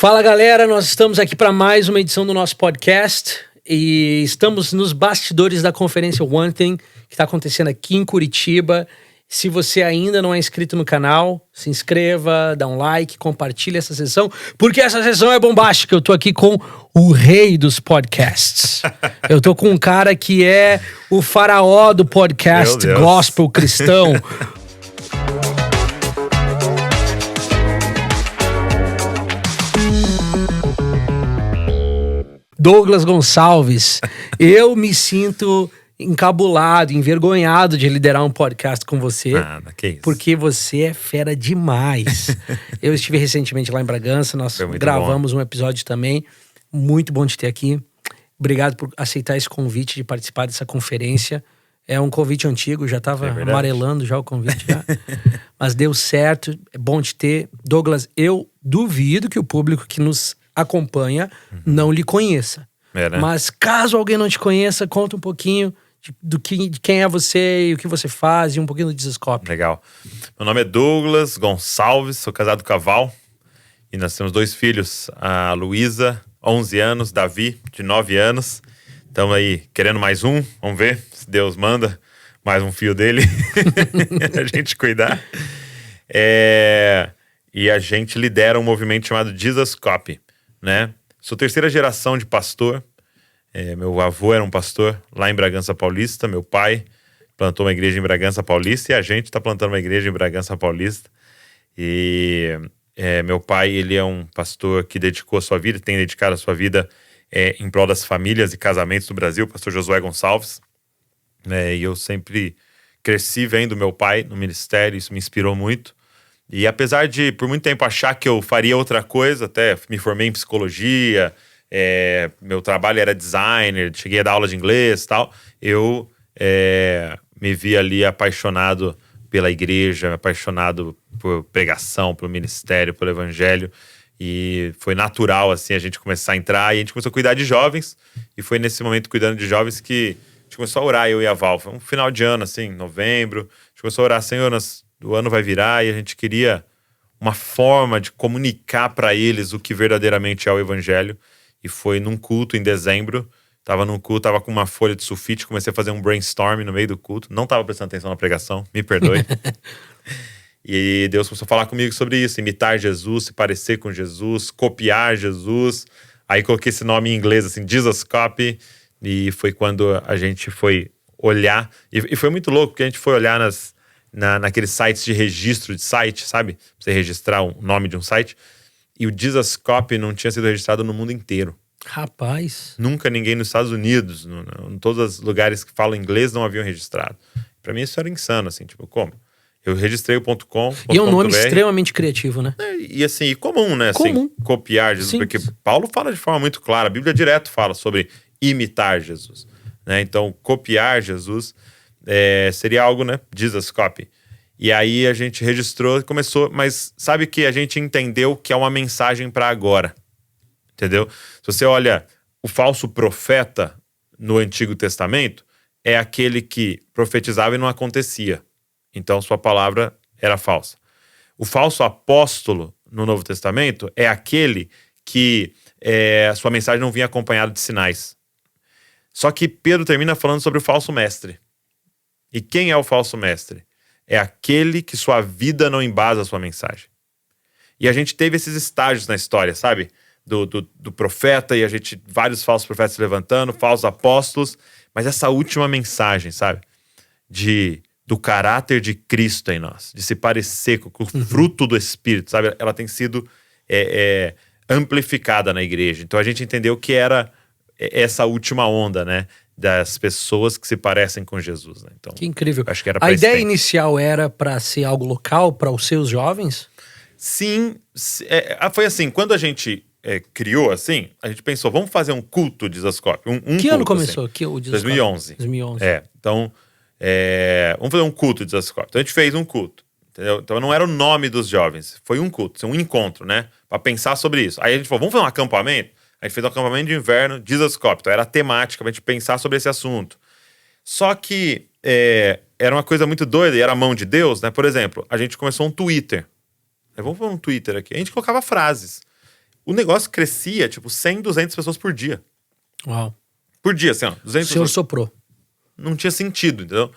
Fala galera, nós estamos aqui para mais uma edição do nosso podcast e estamos nos bastidores da conferência One Thing que está acontecendo aqui em Curitiba. Se você ainda não é inscrito no canal, se inscreva, dá um like, compartilha essa sessão, porque essa sessão é bombástica. Eu tô aqui com o rei dos podcasts. Eu tô com um cara que é o faraó do podcast gospel cristão. Douglas Gonçalves. Eu me sinto encabulado, envergonhado de liderar um podcast com você. Que isso. Porque você é fera demais. Eu estive recentemente lá em Bragança, nós gravamos um episódio também. Muito bom te ter aqui. Obrigado por aceitar esse convite de participar dessa conferência. É um convite antigo, já estava amarelando já o convite. Já. Mas deu certo, é bom te ter. Douglas, eu duvido que o público que nos acompanha não lhe conheça. Né? Mas caso alguém não te conheça, conta um pouquinho de quem é você e o que você faz e um pouquinho do Dizascope. Legal. Meu nome é Douglas Gonçalves, sou casado com a Val e nós temos 2 filhos, a Luísa, 11 anos, Davi, de 9 anos. Estamos aí querendo mais um, vamos ver se Deus manda mais um filho dele a gente cuidar. E a gente lidera um movimento chamado Dizascope, né? Sou 3ª geração de pastor. Meu avô era um pastor lá em Bragança Paulista. Meu pai plantou uma igreja em Bragança Paulista e a gente está plantando uma igreja em Bragança Paulista. E meu pai, ele é um pastor que dedicou a sua vida, tem dedicado a sua vida em prol das famílias e casamentos do Brasil, o pastor Josué Gonçalves. E eu sempre cresci vendo meu pai no ministério, isso me inspirou muito. E apesar de, por muito tempo, achar que eu faria outra coisa, até me formei em psicologia, meu trabalho era designer, cheguei a dar aula de inglês e tal, eu me vi ali apaixonado pela igreja, apaixonado por pregação, pelo ministério, pelo evangelho. E foi natural, assim, a gente começar a entrar e a gente começou a cuidar de jovens. E foi nesse momento, cuidando de jovens, que a gente começou a orar, eu e a Val. Foi um final de ano, assim, novembro. A gente começou a orar, Senhor, o ano vai virar e a gente queria uma forma de comunicar para eles o que verdadeiramente é o evangelho. E foi num culto em dezembro. Tava num culto, tava com uma folha de sulfite, comecei a fazer um brainstorm no meio do culto. Não tava prestando atenção na pregação, me perdoe. E Deus começou a falar comigo sobre isso, imitar Jesus, se parecer com Jesus, copiar Jesus. Aí coloquei esse nome em inglês, assim, Dizascope. E foi quando a gente foi olhar. E foi muito louco, porque a gente foi olhar naqueles sites de registro de site, sabe? Pra você registrar o nome de um site. E o Dizascope não tinha sido registrado no mundo inteiro. Rapaz. Nunca ninguém nos Estados Unidos, em todos os lugares que falam inglês, não haviam registrado. Pra mim isso era insano, assim, tipo, como? Eu registrei o .com. E é um nome extremamente criativo, né? E assim, comum, né? Comum. Assim, copiar Jesus. Simples. Porque Paulo fala de forma muito clara, a Bíblia direto fala sobre imitar Jesus, né? Então, copiar Jesus seria algo, né? Dizascope. E aí a gente registrou, começou, mas sabe que a gente entendeu que é uma mensagem para agora, entendeu? Se você olha o falso profeta no Antigo Testamento, é aquele que profetizava e não acontecia. Então sua palavra era falsa. O falso apóstolo no Novo Testamento é aquele que sua mensagem não vinha acompanhada de sinais. Só que Pedro termina falando sobre o falso mestre. E quem é o falso mestre? É aquele que sua vida não embasa a sua mensagem. E a gente teve esses estágios na história, sabe? Do profeta, e vários falsos profetas se levantando, falsos apóstolos, mas essa última mensagem, sabe? Do caráter de Cristo em nós, de se parecer com o fruto do Espírito, sabe? Ela tem sido amplificada na igreja. Então a gente entendeu que era essa última onda, né? Das pessoas que se parecem com Jesus, né? Então, que incrível. Acho que era a ideia inicial era para ser algo local para os seus jovens? Sim, foi assim, quando a gente criou assim, a gente pensou, vamos fazer um culto Dizascope. Que culto, ano começou? Assim, Que o Dizascope? 2011. Então, vamos fazer um culto Dizascope. Então a gente fez um culto, entendeu? Então não era o nome dos jovens, foi um culto, um encontro, né? Para pensar sobre isso. Aí a gente falou, vamos fazer um acampamento? A gente fez um acampamento de inverno Dizascope. Então era temática pra gente pensar sobre esse assunto. Só que era uma coisa muito doida e era a mão de Deus, né? Por exemplo, a gente começou um Twitter. Vamos fazer um Twitter aqui. A gente colocava frases. o negócio crescia, tipo, 100, 200 pessoas por dia. Uau. Por dia, assim, ó. 200 O senhor pessoas. soprou. Não tinha sentido, entendeu?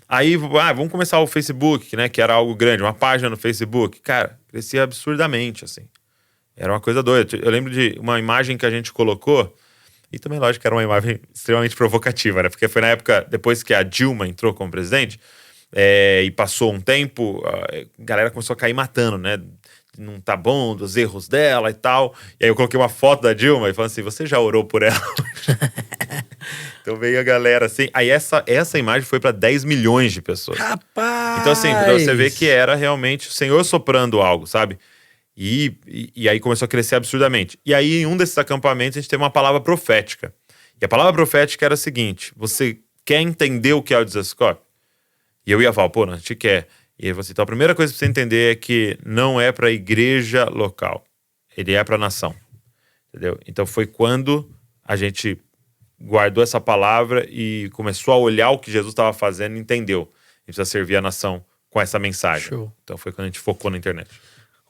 Aí, vamos começar o Facebook, né? Que era algo grande, uma página no Facebook. Cara, crescia absurdamente, assim. Era uma coisa doida. Eu lembro de uma imagem que a gente colocou, e também, lógico, que era uma imagem extremamente provocativa, né? Porque foi na época, depois que a Dilma entrou como presidente, e passou um tempo, a galera começou a cair matando, né? Não tá bom, dos erros dela e tal. E aí eu coloquei uma foto da Dilma e falei assim, você já orou por ela? Então veio a galera assim. Aí essa imagem foi para 10 milhões de pessoas. Rapaz! Então assim, pra você ver que era realmente o Senhor soprando algo, sabe? E aí começou a crescer absurdamente. E aí em um desses acampamentos a gente teve uma palavra profética. E a palavra profética era a seguinte, você quer entender o que é o Dizascope? E eu ia falar, pô, a gente quer. E aí você, então a primeira coisa pra você entender é que não é pra igreja local. Ele é pra nação. Entendeu? Então foi quando a gente guardou essa palavra e começou a olhar o que Jesus estava fazendo e entendeu. A gente precisa servir a nação com essa mensagem. Show. Então foi quando a gente focou na internet.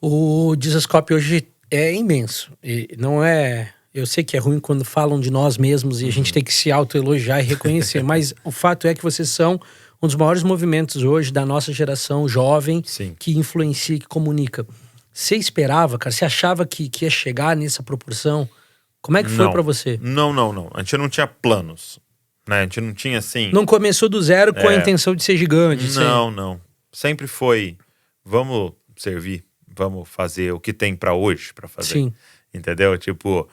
O Dizascope hoje é imenso. E não é... Eu sei que é ruim quando falam de nós mesmos e a gente tem que se autoelogiar e reconhecer, mas o fato é que vocês são um dos maiores movimentos hoje da nossa geração jovem. Sim. Que influencia, que comunica. Você esperava, cara? Você achava que ia chegar nessa proporção? Como é que foi pra você? Não. A gente não tinha planos, né? A gente não tinha assim... Não começou do zero com a intenção de ser gigante? Não. Sempre foi, vamos servir, vamos fazer o que tem pra hoje pra fazer. Sim. Entendeu? Tipo,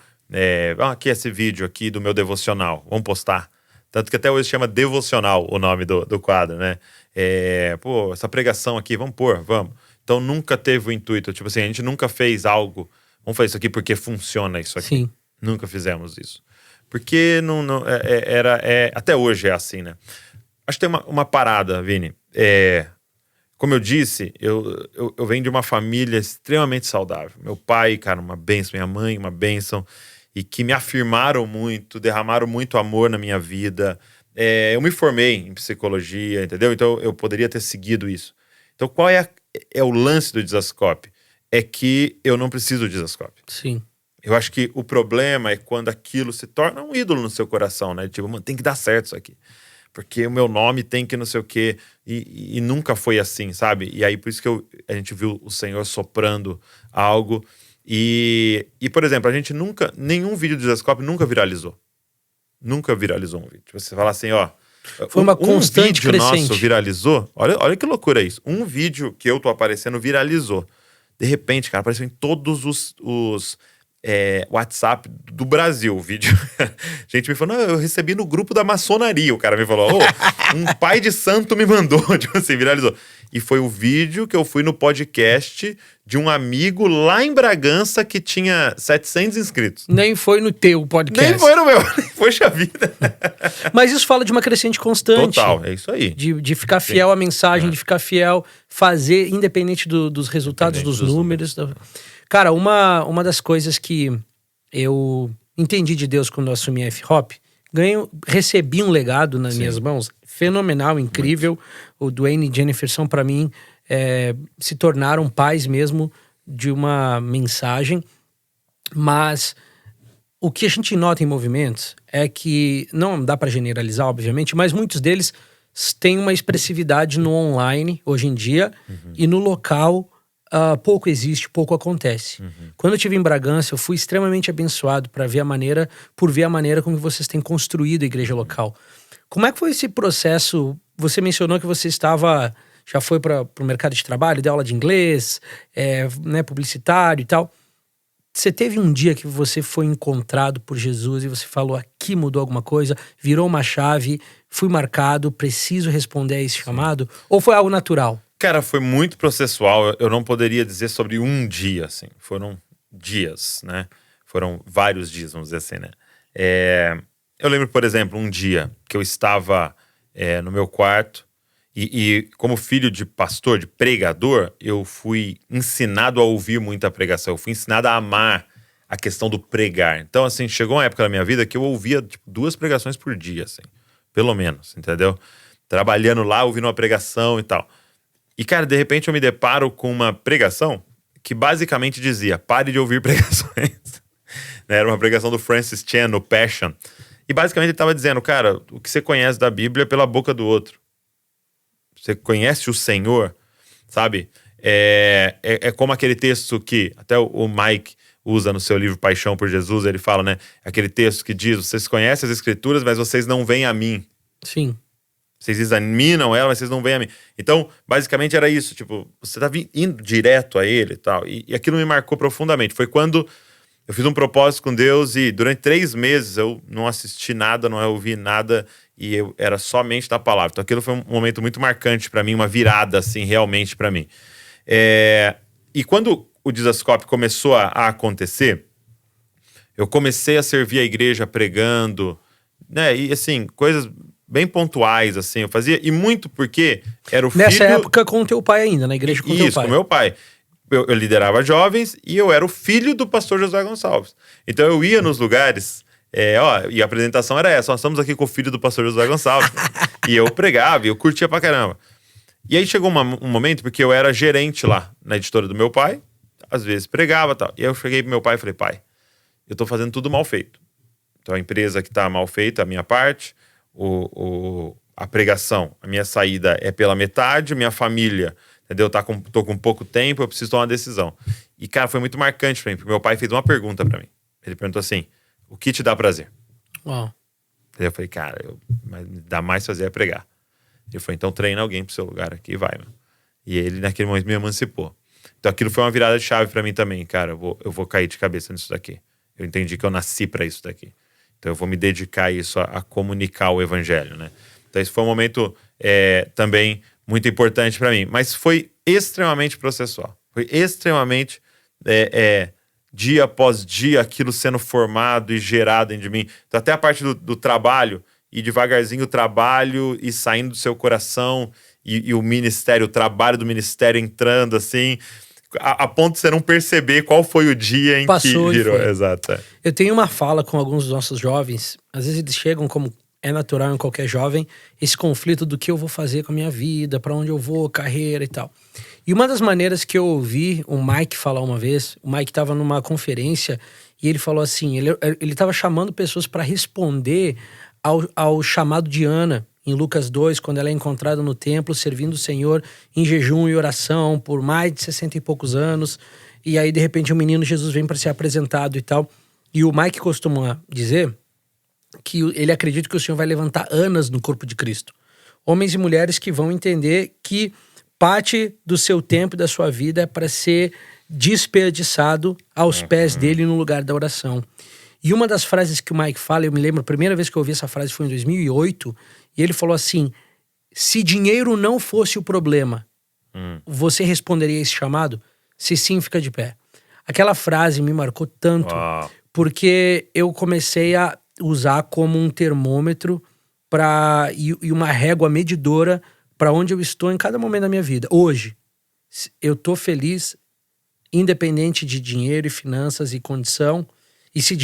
aqui esse vídeo aqui do meu devocional, vamos postar. Tanto que até hoje chama Devocional o nome do quadro, né? Essa pregação aqui, vamos pôr, vamos. Então nunca teve o intuito, tipo assim, a gente nunca fez algo, vamos fazer isso aqui porque funciona isso aqui. Sim. Nunca fizemos isso. Porque até hoje é assim, né? Acho que tem uma parada, Vini. Como eu disse, eu venho de uma família extremamente saudável. Meu pai, cara, uma bênção. Minha mãe, uma bênção. E que me afirmaram muito, derramaram muito amor na minha vida. Eu me formei em psicologia, entendeu? Então eu poderia ter seguido isso. Então qual é o lance do Dizascope? É que eu não preciso do Dizascope. Sim. Eu acho que o problema é quando aquilo se torna um ídolo no seu coração, né? Tipo, mano, tem que dar certo isso aqui. Porque o meu nome tem que não sei o quê. E nunca foi assim, sabe? E aí, por isso que a gente viu o Senhor soprando algo. E por exemplo, a gente nunca... Nenhum vídeo do Dizascope nunca viralizou. Nunca viralizou um vídeo. Você fala assim, ó... Foi uma constante vídeo crescente. nosso viralizou. Olha que loucura isso. Um vídeo que eu tô aparecendo viralizou. De repente, cara, apareceu em todos os WhatsApp do Brasil o vídeo. Gente me falou, não, eu recebi no grupo da maçonaria. O cara me falou, um pai de santo me mandou. Tipo assim, viralizou. E foi o vídeo que eu fui no podcast de um amigo lá em Bragança que tinha 700 inscritos. Nem foi no teu podcast. Nem foi no meu. Poxa vida. Mas isso fala de uma crescente constante. Total, é isso aí. De ficar fiel à mensagem, de ficar fiel, fazer, independente dos resultados, dos números. Cara, uma das coisas que eu entendi de Deus quando eu assumi a F-Hop, recebi um legado nas minhas mãos, fenomenal, incrível. Muito. O Dwayne e Jennifer são, pra mim, se tornaram pais mesmo de uma mensagem. Mas o que a gente nota em movimentos é que, não dá pra generalizar, obviamente, mas muitos deles têm uma expressividade no online, hoje em dia, e no local... pouco existe, pouco acontece. Quando eu estive em Bragança, eu fui extremamente abençoado por ver a maneira como vocês têm construído a igreja local. Como é que foi esse processo? Você mencionou que você já foi para o mercado de trabalho, deu aula de inglês, né, publicitário e tal. Você teve um dia que você foi encontrado por Jesus e você falou, aqui mudou alguma coisa, virou uma chave, fui marcado, preciso responder a esse chamado? Ou foi algo natural? Cara, foi muito processual. Eu não poderia dizer sobre um dia, assim. Foram dias, né? Foram vários dias, vamos dizer assim, né? Eu lembro, por exemplo, um dia que eu estava no meu quarto e como filho de pastor, de pregador, eu fui ensinado a ouvir muita pregação. Eu fui ensinado a amar a questão do pregar. Então, assim, chegou uma época da minha vida que eu ouvia 2 pregações por dia, assim. Pelo menos, entendeu? Trabalhando lá, ouvindo uma pregação e tal. E, cara, de repente eu me deparo com uma pregação que basicamente dizia, pare de ouvir pregações. né? Era uma pregação do Francis Chan, no Passion. E basicamente ele estava dizendo, cara, o que você conhece da Bíblia é pela boca do outro. Você conhece o Senhor, sabe? É como aquele texto que até o Mike usa no seu livro Paixão por Jesus, ele fala, né? Aquele texto que diz, vocês conhecem as Escrituras, mas vocês não vêm a mim. Sim. Vocês examinam ela, mas vocês não vêm a mim. Então, basicamente era isso, tipo, você tá indo direto a ele e tal. E aquilo me marcou profundamente. Foi quando eu fiz um propósito com Deus e durante 3 meses eu não assisti nada, não ouvi nada e eu era somente da palavra. Então aquilo foi um momento muito marcante pra mim, uma virada, assim, realmente pra mim. E quando o Dizascope começou a acontecer, eu comecei a servir a igreja pregando, né? E assim, coisas bem pontuais, assim, eu fazia. E muito porque era o filho... Nessa época com o teu pai ainda, na igreja com o teu pai. Isso, com meu pai. Eu liderava jovens e eu era o filho do pastor Josué Gonçalves. Então eu ia nos lugares, e a apresentação era essa, nós estamos aqui com o filho do pastor Josué Gonçalves. E eu pregava e eu curtia pra caramba. E aí chegou um momento, porque eu era gerente lá na editora do meu pai, às vezes pregava e tal. E aí eu cheguei pro meu pai e falei, pai, eu tô fazendo tudo mal feito. Então a empresa que tá mal feita, a minha parte, a pregação, a minha saída é pela metade, minha família, entendeu? Tô com pouco tempo, eu preciso tomar uma decisão. E, cara, foi muito marcante pra mim, porque meu pai fez uma pergunta pra mim. Ele perguntou assim, o que te dá prazer? Uau. Eu falei, cara, me dá mais prazer é pregar. Ele falou, então treina alguém pro seu lugar aqui e vai, meu. E ele, naquele momento, me emancipou. Então aquilo foi uma virada de chave pra mim também, cara, eu vou cair de cabeça nisso daqui. Eu entendi que eu nasci pra isso daqui. Então eu vou me dedicar a isso, a comunicar o evangelho, né? Então esse foi um momento também muito importante para mim. Mas foi extremamente processual. Foi extremamente dia após dia aquilo sendo formado e gerado dentro de mim. Então até a parte do trabalho, e devagarzinho o trabalho e saindo do seu coração e o ministério, o trabalho do ministério entrando assim... A ponto de você não perceber qual foi o dia em Passou que virou. e foi. Exato. Eu tenho uma fala com alguns dos nossos jovens. Às vezes eles chegam, como é natural em qualquer jovem, esse conflito do que eu vou fazer com a minha vida, pra onde eu vou, carreira e tal. E uma das maneiras que eu ouvi o Mike falar uma vez, o Mike estava numa conferência e ele falou assim, ele estava chamando pessoas para responder ao chamado de Ana, em Lucas 2, quando ela é encontrada no templo, servindo o Senhor em jejum e oração por mais de 60 e poucos anos. E aí, de repente, o menino Jesus vem para ser apresentado e tal. E o Mike costuma dizer que ele acredita que o Senhor vai levantar Anas no corpo de Cristo. Homens e mulheres que vão entender que parte do seu tempo e da sua vida é para ser desperdiçado aos pés dele no lugar da oração. E uma das frases que o Mike fala, eu me lembro, a primeira vez que eu ouvi essa frase foi em 2008, e ele falou assim, se dinheiro não fosse o problema, você responderia esse chamado? Se sim, fica de pé. Aquela frase me marcou tanto, porque eu comecei a usar como um termômetro e uma régua medidora para onde eu estou em cada momento da minha vida. Hoje, eu tô feliz, independente de dinheiro e finanças e condição. E se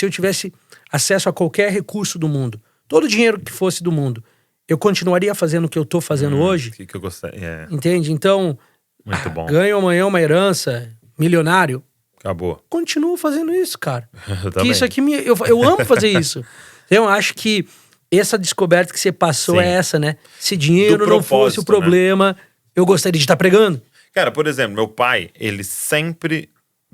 eu tivesse acesso a qualquer recurso do mundo, todo o dinheiro que fosse do mundo, eu continuaria fazendo o que eu tô fazendo hoje? Que eu gostei. Entende? Então, muito bom. Ganho amanhã uma herança, milionário. Acabou. Continuo fazendo isso, cara. Eu também. Que isso aqui, eu amo fazer isso. Eu acho que essa descoberta que você passou é essa, né? Se dinheiro não fosse o problema, eu gostaria de estar pregando. Cara, por exemplo, meu pai, ele sempre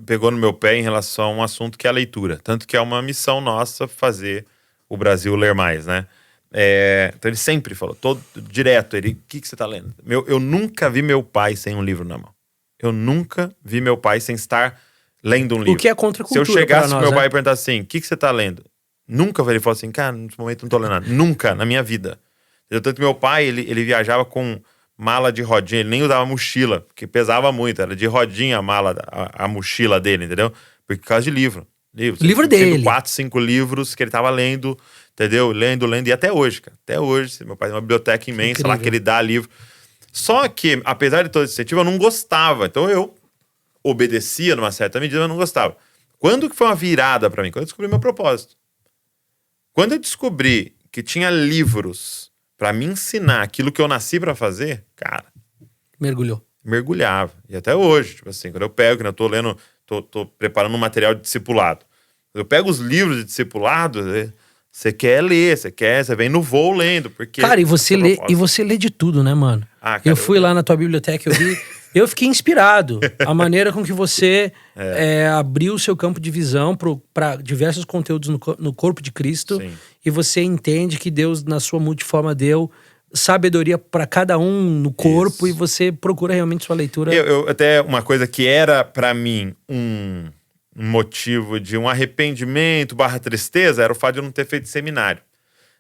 pegou no meu pé em relação a um assunto que é a leitura. Tanto que é uma missão nossa fazer o Brasil ler mais, né? Então ele sempre falou, direto, o que você tá lendo? Eu nunca vi meu pai sem um livro na mão. Eu nunca vi meu pai sem estar lendo um livro. O que é contra a cultura. Se eu chegasse pro meu pai e perguntasse assim, o que você tá lendo? Nunca ele falou assim, cara, nesse momento não tô lendo nada. Nunca, na minha vida. Tanto que meu pai, ele viajava com mala de rodinha, ele nem usava mochila, porque pesava muito, era de rodinha a mochila dele, entendeu? Por causa de livro. Livro dele. 4, 5 livros que ele tava lendo, entendeu? Lendo, e até hoje, cara. Até hoje, meu pai tem uma biblioteca imensa. Incrível. Lá que ele dá livro. Só que, apesar de todo esse incentivo, eu não gostava. Então eu obedecia numa certa medida, mas não gostava. Quando que foi uma virada pra mim? Quando eu descobri meu propósito. Quando eu descobri que tinha livros pra me ensinar aquilo que eu nasci pra fazer, cara... Mergulhava. E até hoje, tipo assim, quando eu pego, quando eu tô lendo, tô preparando um material de discipulado. Eu pego os livros de discipulado, você quer ler, você vem no voo lendo, porque... Cara, e você lê de tudo, né, mano? Cara, eu fui lá na tua biblioteca, eu fiquei inspirado. A maneira com que você abriu o seu campo de visão para diversos conteúdos no corpo de Cristo. Sim. E você entende que Deus, na sua multiforma, deu sabedoria para cada um no corpo. Isso. E você procura realmente sua leitura. Até uma coisa que era para mim um motivo de um arrependimento / tristeza era o fato de eu não ter feito seminário,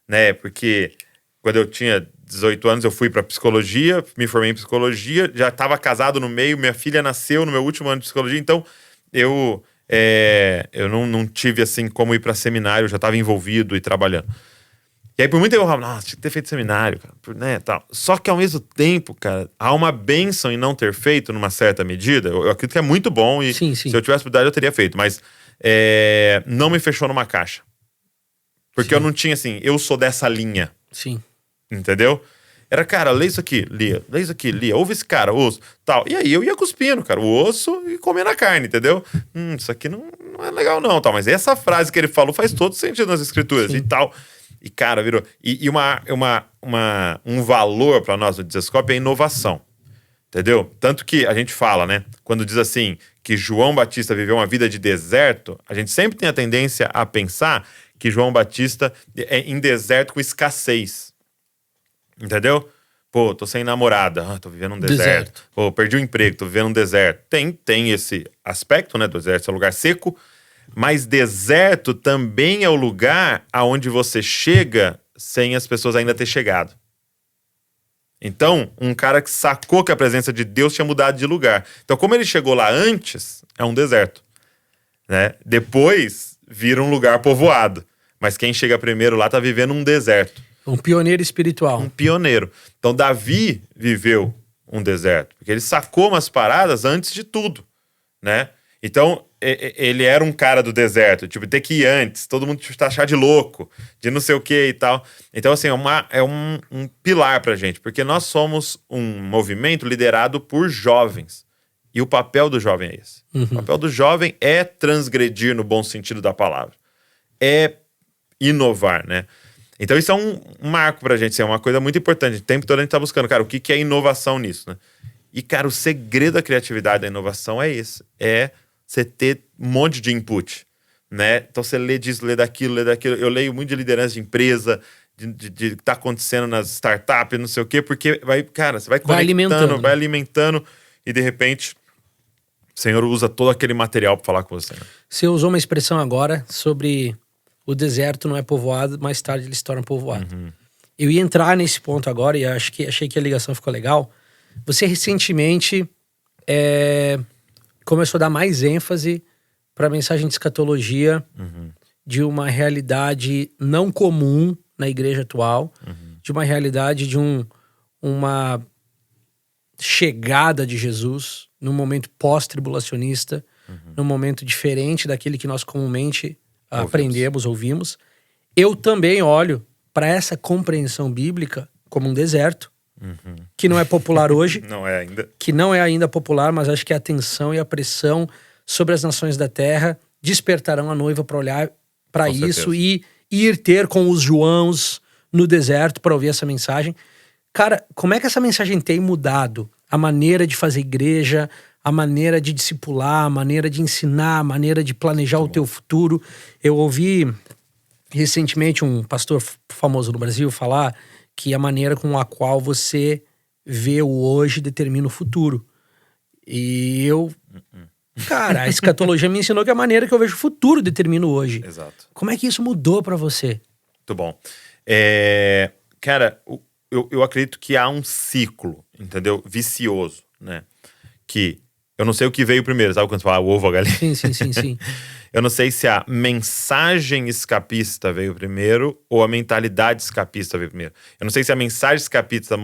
né? Porque quando eu tinha 18 anos eu fui para psicologia, me formei em psicologia, já estava casado no meio, minha filha nasceu no meu último ano de psicologia, então eu não tive assim como ir para seminário, eu já estava envolvido e trabalhando. E aí por muito tempo eu falava, nossa, tinha que ter feito seminário, cara, né, tal. Só que ao mesmo tempo, cara, há uma bênção em não ter feito numa certa medida. Eu acredito que é muito bom e Sim. se eu tivesse oportunidade eu teria feito, mas não me fechou numa caixa. Porque eu não tinha assim, eu sou dessa linha. Sim. Entendeu? Era, cara, lê isso aqui, lia. Lê isso aqui, lia. Ouve esse cara, osso, tal. E aí eu ia cuspindo, cara, o osso e comendo a carne, entendeu? Isso aqui não é legal não, tal. Mas essa frase que ele falou faz todo sentido nas escrituras. Sim. E tal. E, cara, virou... E um valor para nós do Dizascope é a inovação. Entendeu? Tanto que a gente fala, né? Quando diz assim, que João Batista viveu uma vida de deserto, a gente sempre tem a tendência a pensar que João Batista é em deserto com escassez. Entendeu? Pô, tô sem namorada, tô vivendo um deserto. Pô, perdi o emprego, tô vivendo um deserto. Tem esse aspecto, né? Do deserto é um lugar seco, mas deserto também é o lugar aonde você chega sem as pessoas ainda ter chegado. Então, um cara que sacou que a presença de Deus tinha mudado de lugar. Então, como ele chegou lá antes, é um deserto, né? Depois, vira um lugar povoado. Mas quem chega primeiro lá tá vivendo um deserto. Um pioneiro espiritual. Um pioneiro. Então, Davi viveu um deserto, porque ele sacou umas paradas antes de tudo, né? Então, ele era um cara do deserto, tipo, ter que ir antes, todo mundo te achar de louco, de não sei o que e tal. Então, assim, é um pilar pra gente, porque nós somos um movimento liderado por jovens. E o papel do jovem é esse. Uhum. O papel do jovem é transgredir no bom sentido da palavra. É inovar, né? Então isso é um marco pra gente, assim, é uma coisa muito importante. O tempo todo a gente tá buscando, cara, o que é inovação nisso, né? E, cara, o segredo da criatividade da inovação é esse. É você ter um monte de input, né? Então você lê disso, lê daquilo. Eu leio muito de liderança de empresa, de que tá acontecendo nas startups, não sei o quê, porque você vai conectando, vai alimentando e de repente o Senhor usa todo aquele material pra falar com você. Né? Você usou uma expressão agora sobre o deserto não é povoado, mais tarde ele se torna povoado. Uhum. Eu ia entrar nesse ponto agora e achei que a ligação ficou legal. Você recentemente começou a dar mais ênfase para a mensagem de escatologia de uma realidade não comum na igreja atual, de uma realidade de uma chegada de Jesus num momento pós-tribulacionista, num momento diferente daquele que nós comumente ouvimos. Eu também olho para essa compreensão bíblica como um deserto, que não é popular hoje. Não é ainda. Que não é ainda popular, mas acho que a atenção e a pressão sobre as nações da terra despertarão a noiva para olhar para isso e ir ter com os Joãos no deserto para ouvir essa mensagem. Cara, como é que essa mensagem tem mudado a maneira de fazer igreja, a maneira de discipular, a maneira de ensinar, a maneira de planejar o teu futuro? Eu ouvi recentemente um pastor famoso no Brasil falar que a maneira com a qual você vê o hoje determina o futuro. E eu... Cara, a escatologia me ensinou que a maneira que eu vejo o futuro determina o hoje. Exato. Como é que isso mudou pra você? Muito bom. Cara, eu acredito que há um ciclo, entendeu? Vicioso, né? Que eu não sei o que veio primeiro, sabe quando você fala o ovo ou a galinha? Sim. Eu não sei se a mensagem escapista veio primeiro ou a mentalidade escapista veio primeiro. Eu não sei se a mensagem escapista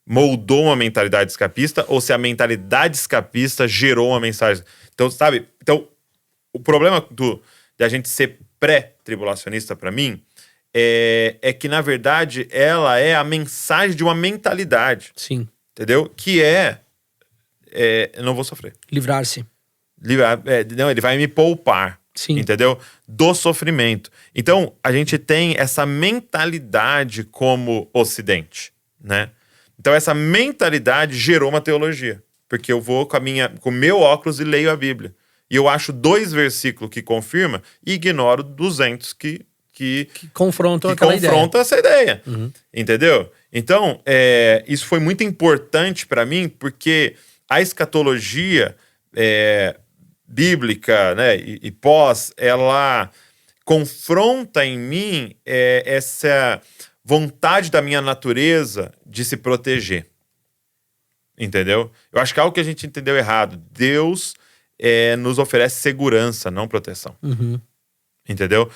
moldou uma mentalidade escapista ou se a mentalidade escapista gerou uma mensagem. Então, sabe? Então, o problema de a gente ser pré-tribulacionista, para mim, é que, na verdade, ela é a mensagem de uma mentalidade. Sim. Entendeu? Que eu não vou sofrer. Livrar-se. Não, ele vai me poupar. Sim. Entendeu? Do sofrimento. Então, a gente tem essa mentalidade como Ocidente, né? Então, essa mentalidade gerou uma teologia. Porque eu vou com o meu óculos e leio a Bíblia. E eu acho 2 versículos que confirma e ignoro 200 que confrontam essa ideia. Entendeu? Então, isso foi muito importante para mim, porque a escatologia bíblica, né, e pós, ela confronta em mim essa vontade da minha natureza de se proteger. Entendeu? Eu acho que é algo que a gente entendeu errado. Deus nos oferece segurança, não proteção. Entendeu?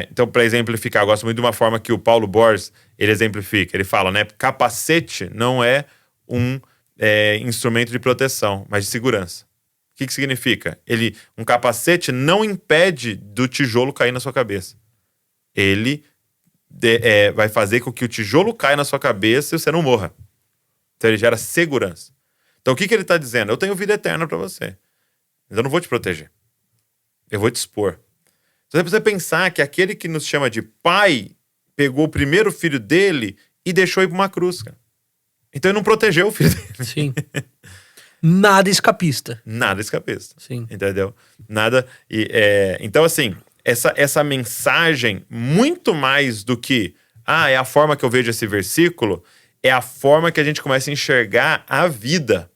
Então, para exemplificar, eu gosto muito de uma forma que o Paulo Borges, ele exemplifica. Ele fala, né? Capacete não é um instrumento de proteção, mas de segurança. O que significa? Um capacete não impede do tijolo cair na sua cabeça. Ele vai fazer com que o tijolo caia na sua cabeça e você não morra. Então ele gera segurança. Então o que ele está dizendo? Eu tenho vida eterna para você. Mas eu não vou te proteger. Eu vou te expor. Então você precisa pensar que aquele que nos chama de pai pegou o primeiro filho dele e deixou ir para uma cruz, cara. Então ele não protegeu o filho dele. Sim. Nada escapista. Nada escapista. Sim. Entendeu? Nada. Então, assim, essa mensagem, muito mais do que é a forma que eu vejo esse versículo, é a forma que a gente começa a enxergar a vida.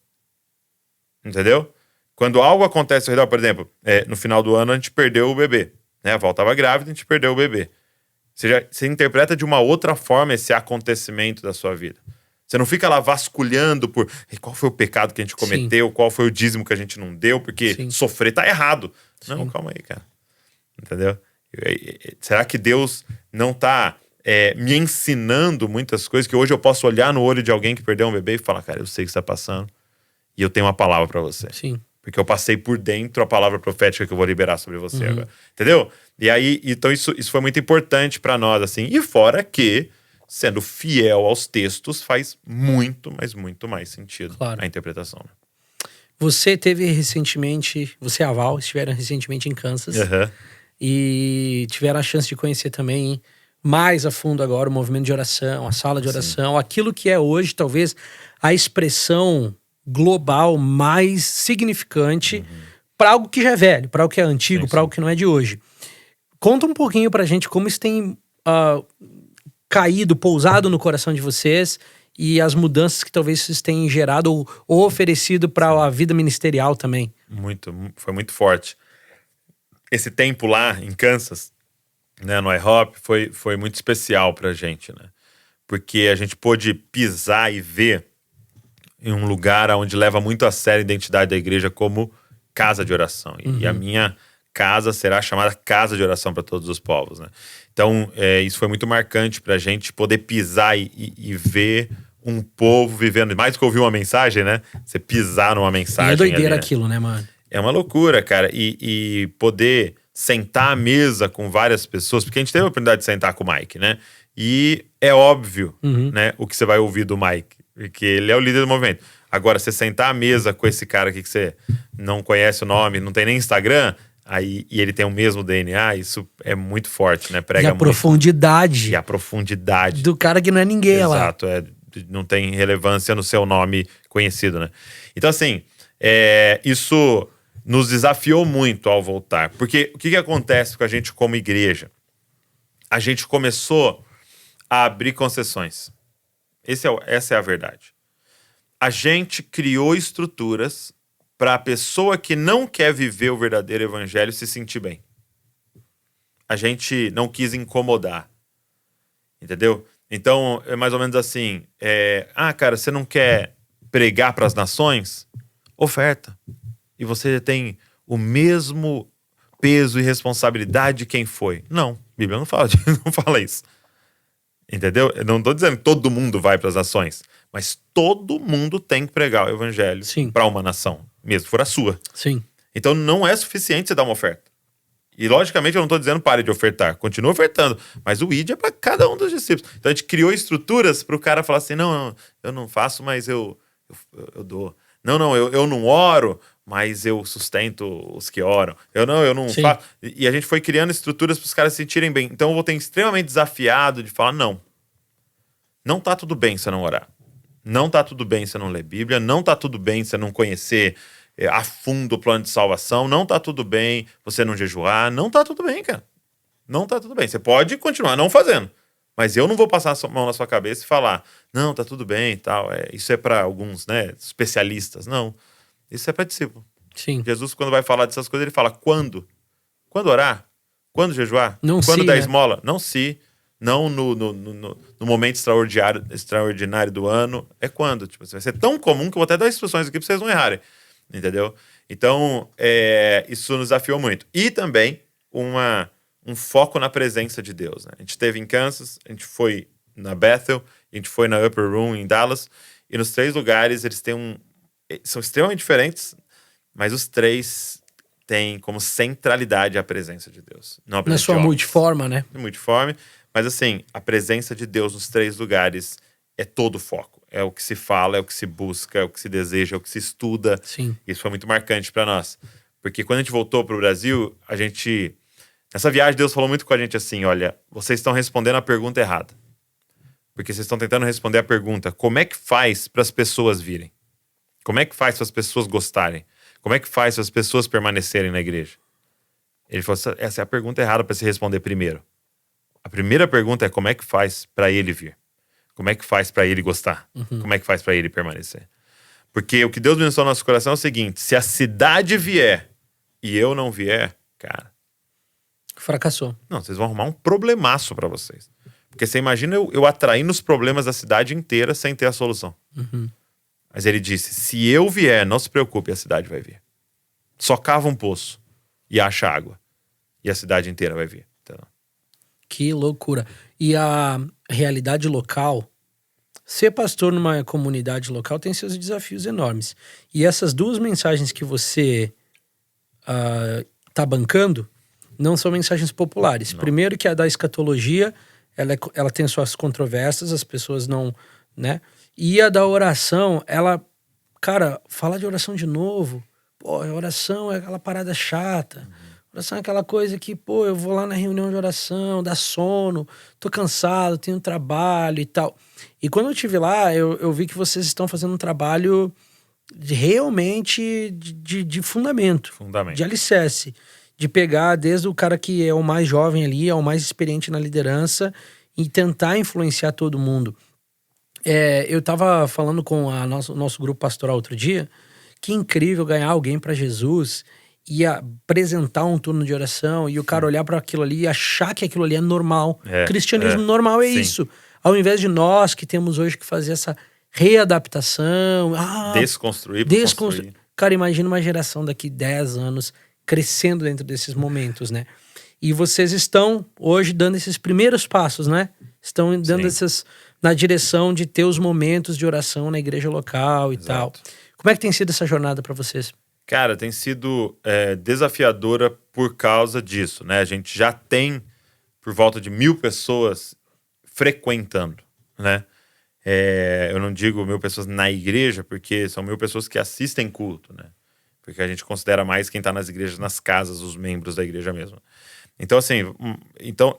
Entendeu? Quando algo acontece ao redor, por exemplo, no final do ano a gente perdeu o bebê. Né? A Val estava grávida, a gente perdeu o bebê. Você interpreta de uma outra forma esse acontecimento da sua vida. Você não fica lá vasculhando por qual foi o pecado que a gente cometeu, qual foi o dízimo que a gente não deu, porque sofrer tá errado. Sim. Não, calma aí, cara. Entendeu? Será que Deus não tá me ensinando muitas coisas que hoje eu posso olhar no olho de alguém que perdeu um bebê e falar, cara, eu sei o que você tá passando e eu tenho uma palavra pra você. Sim. Porque eu passei por dentro a palavra profética que eu vou liberar sobre você agora. Entendeu? E aí, então isso foi muito importante pra nós, assim. E fora que, sendo fiel aos textos, faz muito, mas muito mais sentido a interpretação. Né? Você teve recentemente, você e a Val estiveram recentemente em Kansas. E tiveram a chance de conhecer também mais a fundo agora o movimento de oração, a sala de oração, aquilo que é hoje talvez a expressão global mais significante para algo que já é velho, para algo que é antigo, para algo que não é de hoje. Conta um pouquinho pra gente como isso tem caído, pousado no coração de vocês e as mudanças que talvez vocês tenham gerado ou oferecido para a vida ministerial também. Foi muito forte. Esse tempo lá em Kansas, né, no IHOP, foi muito especial pra gente, né? Porque a gente pôde pisar e ver em um lugar onde leva muito a sério a identidade da igreja como casa de oração. E a minha casa será chamada casa de oração para todos os povos, né? Então, isso foi muito marcante pra gente poder pisar e ver um povo vivendo, mais do que ouvir uma mensagem, né? Você pisar numa mensagem. E é doideira ali, né? aquilo, né, mano? É uma loucura, cara. E poder sentar à mesa com várias pessoas, porque a gente teve a oportunidade de sentar com o Mike, né? E é óbvio, né, o que você vai ouvir do Mike, porque ele é o líder do movimento. Agora, você sentar à mesa com esse cara aqui que você não conhece o nome, não tem nem Instagram, aí, e ele tem o mesmo DNA, isso é muito forte, né? Prega muito. Profundidade. E a profundidade. Do cara que não é ninguém. Exato, lá. Não tem relevância no seu nome conhecido, né? Então, assim, isso nos desafiou muito ao voltar. Porque o que acontece com a gente como igreja? A gente começou a abrir concessões. Essa é a verdade. A gente criou estruturas para a pessoa que não quer viver o verdadeiro evangelho se sentir bem. A gente não quis incomodar. Entendeu? Então, é mais ou menos assim. Cara, você não quer pregar para as nações? Oferta. E você tem o mesmo peso e responsabilidade de quem foi. Não, a Bíblia não fala isso. Entendeu? Eu não estou dizendo que todo mundo vai para as nações, mas todo mundo tem que pregar o evangelho para uma nação, mesmo que for a sua. Sim. Então não é suficiente você dar uma oferta. E logicamente eu não estou dizendo pare de ofertar, continua ofertando, mas o ID é para cada um dos discípulos. Então a gente criou estruturas para o cara falar assim, não, eu não faço, mas eu dou. Não, eu não oro, mas eu sustento os que oram. Eu não Sim. faço. E a gente foi criando estruturas para os caras se sentirem bem. Então eu vou ter extremamente desafiado de falar, não tá tudo bem se eu não orar. Não tá tudo bem se eu não ler Bíblia. Não tá tudo bem se eu não conhecer a fundo o plano de salvação. Não tá tudo bem você não jejuar. Não tá tudo bem, cara. Não tá tudo bem. Você pode continuar não fazendo. Mas eu não vou passar a mão na sua cabeça e falar, não, tá tudo bem e tal. Isso é para alguns, né, especialistas. Não. Isso é para discípulo. Sim. Jesus, quando vai falar dessas coisas, ele fala, quando? Quando orar? Quando jejuar? Não quando se, dar né? esmola? Não se. Não no momento extraordinário do ano. É quando? Tipo, vai ser tão comum que eu vou até dar instruções aqui para vocês não errarem. Entendeu? Então, isso nos desafiou muito. E também um foco na presença de Deus. Né? A gente esteve em Kansas, a gente foi na Bethel, a gente foi na Upper Room em Dallas, e nos 3 lugares eles têm são extremamente diferentes, mas os 3 têm como centralidade a presença de Deus. Não a presença Na sua de homens. multiforma, né? Multiforme, mas assim, a presença de Deus nos 3 lugares é todo o foco. É o que se fala, é o que se busca, é o que se deseja, é o que se estuda. Sim. Isso foi muito marcante para nós. Porque quando a gente voltou para o Brasil, nessa viagem, Deus falou muito com a gente assim, olha, vocês estão respondendo a pergunta errada. Porque vocês estão tentando responder a pergunta, como é que faz para as pessoas virem? Como é que faz para as pessoas gostarem? Como é que faz para as pessoas permanecerem na igreja? Ele falou, essa é a pergunta errada para se responder primeiro. A primeira pergunta é como é que faz para ele vir? Como é que faz para ele gostar? Como é que faz para ele permanecer? Porque o que Deus ministrou no nosso coração é o seguinte, se a cidade vier e eu não vier, cara... Fracassou. Não, vocês vão arrumar um problemaço para vocês. Porque você imagina eu atraindo os problemas da cidade inteira sem ter a solução. Mas ele disse, se eu vier, não se preocupe, a cidade vai vir. Só cava um poço e acha água. E a cidade inteira vai vir. Entendeu? Que loucura. E a realidade local, ser pastor numa comunidade local tem seus desafios enormes. E essas 2 mensagens que você tá bancando não são mensagens populares. Não. Primeiro que a da escatologia, ela tem suas controvérsias, as pessoas não, né? E a da oração, cara, falar de oração de novo, pô, oração é aquela parada chata. Oração é aquela coisa que, pô, eu vou lá na reunião de oração, dá sono, tô cansado, tenho trabalho e tal. E quando eu estive lá, eu vi que vocês estão fazendo um trabalho realmente de fundamento, de alicerce. De pegar desde o cara que é o mais jovem ali, ao mais experiente na liderança e tentar influenciar todo mundo. Eu tava falando com o nosso grupo pastoral outro dia, que incrível ganhar alguém para Jesus e apresentar um turno de oração e o cara olhar para aquilo ali e achar que aquilo ali é normal. Cristianismo normal é isso. Ao invés de nós que temos hoje que fazer essa readaptação... Desconstruir. Cara, imagina uma geração daqui 10 anos crescendo dentro desses momentos, né? E vocês estão hoje dando esses primeiros passos, né? Estão dando na direção de ter os momentos de oração na igreja local e tal. Como é que tem sido essa jornada para vocês? Cara, tem sido desafiadora por causa disso, né? A gente já tem por volta de 1.000 pessoas frequentando, né? Eu não digo 1.000 pessoas na igreja, porque são 1.000 pessoas que assistem culto, né? Porque a gente considera mais quem está nas igrejas, nas casas, os membros da igreja mesmo. Então, assim,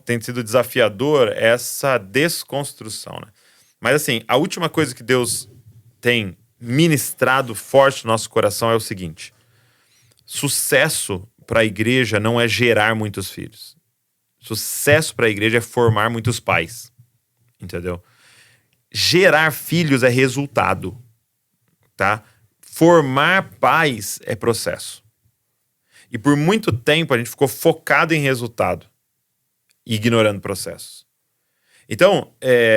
tem sido desafiador essa desconstrução, né? Mas, assim, a última coisa que Deus tem ministrado forte no nosso coração é o seguinte. Sucesso para a igreja não é gerar muitos filhos. Sucesso para a igreja é formar muitos pais. Entendeu? Gerar filhos é resultado, tá? Formar pais é processo. E por muito tempo a gente ficou focado em resultado, ignorando processos. Então,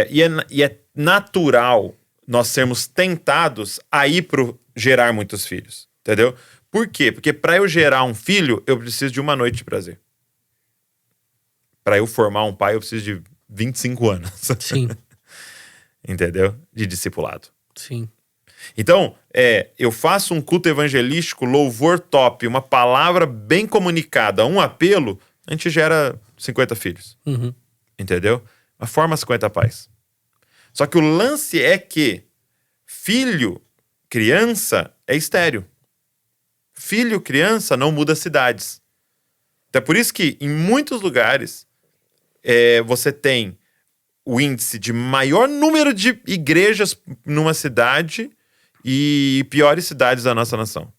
e é natural nós sermos tentados a ir para gerar muitos filhos, entendeu? Por quê? Porque para eu gerar um filho, eu preciso de uma noite de prazer. Para eu formar um pai, eu preciso de 25 anos. Sim. Entendeu? De discipulado. Sim. Então, eu faço um culto evangelístico, louvor top, uma palavra bem comunicada, um apelo, a gente gera 50 filhos. Entendeu? Mas forma 50 pais. Só que o lance é que filho, criança, é estéril. filho, criança, não muda cidades. Então é por isso que em muitos lugares você tem o índice de maior número de igrejas numa cidade e piores cidades da nossa nação.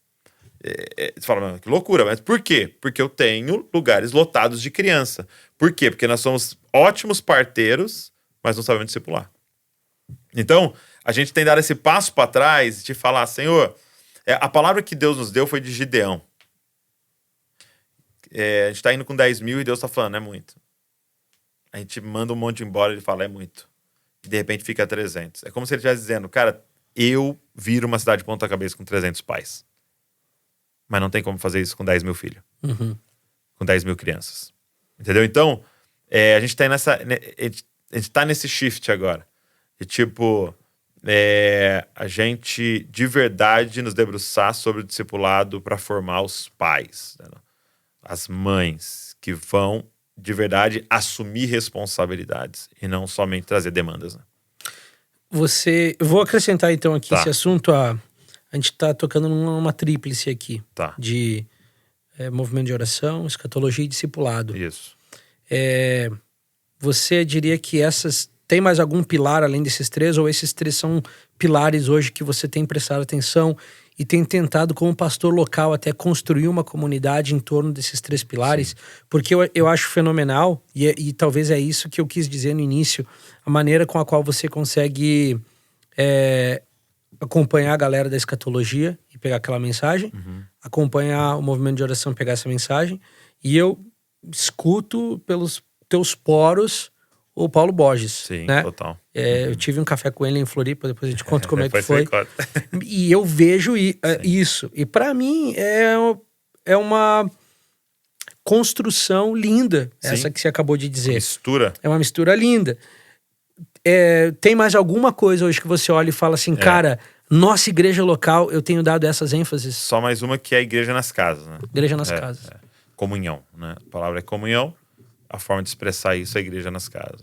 Você fala, que loucura, mas por quê? Porque eu tenho lugares lotados de criança. Por quê? Porque nós somos ótimos parteiros, mas não sabemos discipular. Então, a gente tem dado esse passo para trás de falar, Senhor, a palavra que Deus nos deu foi de Gideão. A gente está indo com 10 mil e Deus está falando, é muito. A gente manda um monte embora e ele fala, é muito. E de repente fica 300. É como se ele estivesse dizendo, cara, eu viro uma cidade de ponta cabeça com 300 pais. Mas não tem como fazer isso com 10 mil filhos. Uhum. Com 10 mil crianças. Entendeu? Então, a gente tá nesse shift agora. E tipo, a gente de verdade nos debruçar sobre o discipulado para formar os pais. Né? As mães que vão de verdade assumir responsabilidades e não somente trazer demandas. Né? Eu vou acrescentar então aqui Tá. esse assunto. A gente tá tocando numa tríplice aqui. Tá. De movimento de oração, escatologia e discipulado. Isso. Você diria que tem mais algum pilar além desses três? Ou esses três são pilares hoje que você tem prestado atenção e tem tentado como pastor local até construir uma comunidade em torno desses três pilares? Sim. Porque eu acho fenomenal, e talvez é isso que eu quis dizer no início, a maneira com a qual você consegue acompanhar a galera da escatologia e pegar aquela mensagem, acompanhar o movimento de oração e pegar essa mensagem, e eu escuto pelos teus poros o Paulo Borges. Sim, né? Total. Eu tive um café com ele em Floripa, depois a gente conta como é que foi. Conta. E eu vejo isso. E para mim é uma construção linda, sim, essa que você acabou de dizer. Mistura. É uma mistura linda. Tem mais alguma coisa hoje que você olha e fala assim, cara, nossa igreja local, eu tenho dado essas ênfases? Só mais uma que é a igreja nas casas, né? Igreja nas casas. Comunhão, né? A palavra é comunhão, a forma de expressar isso é a igreja nas casas.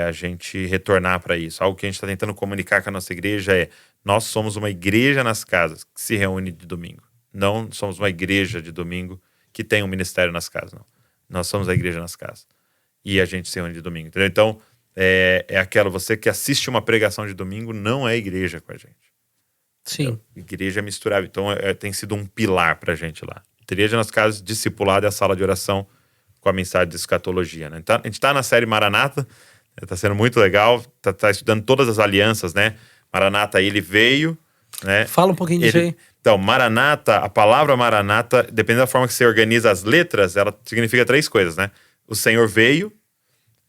A gente retornar para isso. Algo que a gente está tentando comunicar com a nossa igreja nós somos uma igreja nas casas que se reúne de domingo. Não somos uma igreja de domingo que tem um ministério nas casas, não. Nós somos a igreja nas casas. E a gente se reúne de domingo, entendeu? Então, você que assiste uma pregação de domingo não é igreja com a gente. Sim. Entendeu? Igreja é misturável. Então, tem sido um pilar pra gente lá. Igreja nas casas, discipulado é a sala de oração com a mensagem de escatologia, né? Então, a gente tá na série Maranata, tá sendo muito legal, tá estudando todas as alianças, né? Maranata, ele veio, né? Fala um pouquinho disso aí. Então, Maranata, a palavra Maranata, dependendo da forma que você organiza as letras, ela significa 3 coisas, né? O Senhor veio,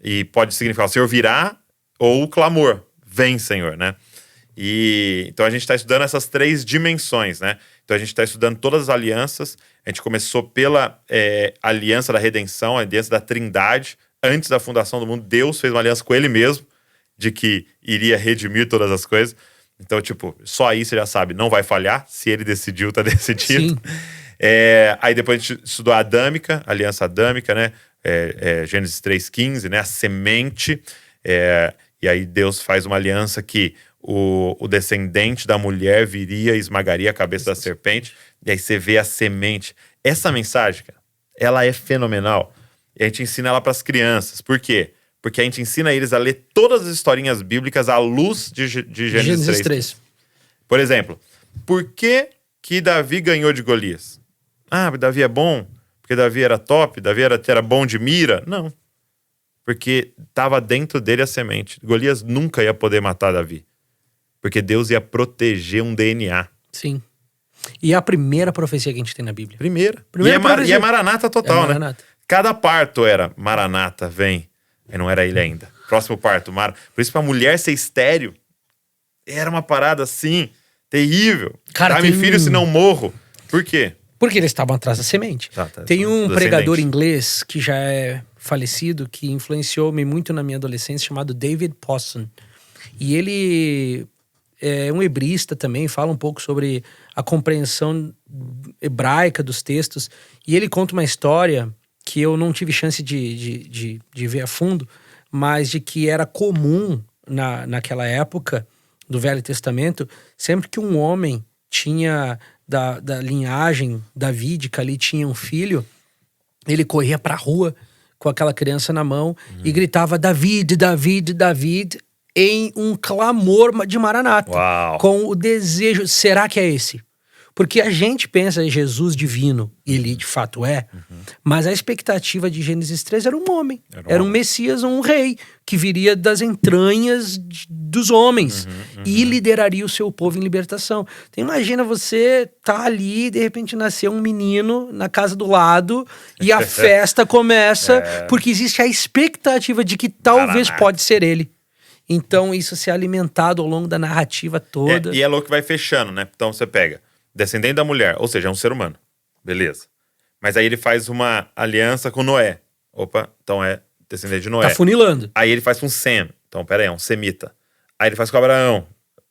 e pode significar o Senhor virá, ou o clamor, vem Senhor, né? Então a gente está estudando essas 3 dimensões, né? Então a gente está estudando todas as alianças. A gente começou pela aliança da redenção, a aliança da Trindade. Antes da fundação do mundo, Deus fez uma aliança com Ele mesmo, de que iria redimir todas as coisas. Então, só aí você já sabe, não vai falhar. Se Ele decidiu, tá decidido. Aí depois a gente estudou a Adâmica, a aliança adâmica, né? Gênesis 3,15, né? A semente. E aí Deus faz uma aliança que o descendente da mulher viria e esmagaria a cabeça da serpente. E aí você vê a semente. Essa mensagem, cara, ela é fenomenal. E a gente ensina ela para as crianças. Por quê? Porque a gente ensina eles a ler todas as historinhas bíblicas à luz de Gênesis 3. Por exemplo, por que Davi ganhou de Golias? Davi é bom? Porque Davi era top? Davi era bom de mira? Não. Porque estava dentro dele a semente. Golias nunca ia poder matar Davi. Porque Deus ia proteger um DNA. Sim. E é a primeira profecia que a gente tem na Bíblia. Primeira profecia. E é Maranata total, Maranata. Né? Cada parto era Maranata, vem. E não era ele ainda. Próximo parto, Por isso, pra mulher ser estéril, era uma parada assim, terrível. Cara, Dá-me filho se não morro. Por quê? Porque eles estavam atrás da semente. Tem um pregador inglês que já é falecido, que influenciou-me muito na minha adolescência, chamado David Pawson. E ele é um hebrista também, fala um pouco sobre a compreensão hebraica dos textos. E ele conta uma história que eu não tive chance de ver a fundo, mas de que era comum naquela época do Velho Testamento, sempre que um homem tinha da linhagem davídica ali tinha um filho, ele corria pra rua com aquela criança na mão e gritava David, David, David, em um clamor de Maranata. Uau. Com o desejo, será que é esse? Porque a gente pensa em Jesus divino, e ele de fato é, mas a expectativa de Gênesis 3 era um homem. Era um Messias, um rei, que viria das entranhas dos homens e lideraria o seu povo em libertação. Então imagina você tá ali, de repente nasceu um menino na casa do lado e a festa começa, porque existe a expectativa de que talvez pode ser ele. Então isso ser alimentado ao longo da narrativa toda. E é louco que vai fechando, né? Então você pega descendente da mulher, ou seja, é um ser humano. Beleza. Mas aí ele faz uma aliança com Noé. Opa, então é descendente de Noé. Tá funilando. Aí ele faz com Sem. Então, pera aí, é um semita. Aí ele faz com Abraão.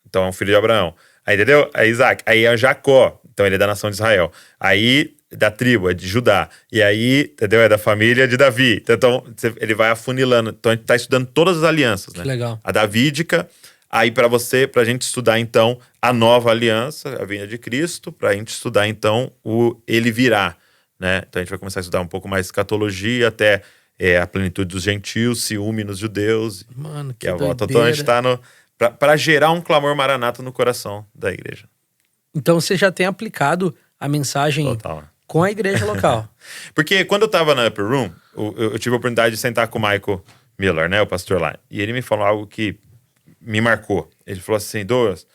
Então é um filho de Abraão. Aí, entendeu? Aí Isaac. Aí é Jacó. Então ele é da nação de Israel. Aí da tribo, é de Judá. E aí, entendeu? É da família de Davi. Então ele vai afunilando. Então a gente tá estudando todas as alianças, né? Que legal. A davídica. Aí pra gente estudar então a nova aliança, a vinda de Cristo, pra gente estudar então o ele virá, né? Então a gente vai começar a estudar um pouco mais escatologia, até a plenitude dos gentios, ciúme nos judeus. Mano, que a volta. doideira. Então a gente tá pra gerar um clamor maranata no coração da igreja. Então você já tem aplicado a mensagem Total. com a igreja local. Porque quando eu tava na Upper Room, eu tive a oportunidade de sentar com o Michael Miller, né? O pastor lá. E ele me falou algo que me marcou. Ele falou assim, Douglas,